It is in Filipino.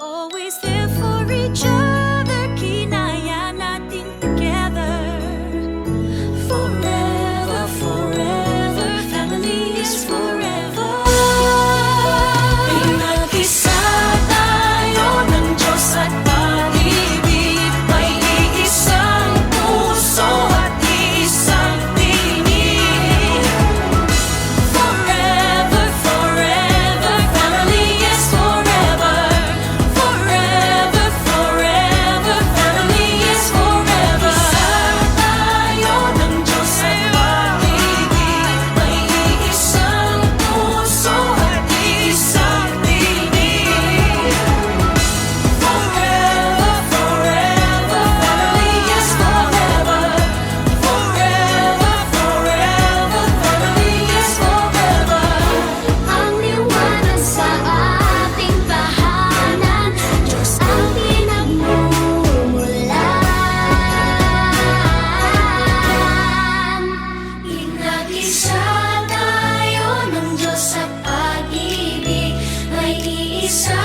Always there for each other, kinaya natin together. Forever, forever, family is forever. Pinag-isa tayo ng Diyos at pag-ibig, may iisang puso at iisang tinig. Forever, forever, family is forever. Forever, forever, family is forever. Isa tayo ng Diyos at pag-ibig, may iisang puso at iisang tinig. Forever, forever, family is forever. Forever, forever, family is forever. Ang liwanag sa ating tahanan, Diyos ang pinagmumulan. Pinag-isa tayo ng Diyos sa pag-ibig, may iisa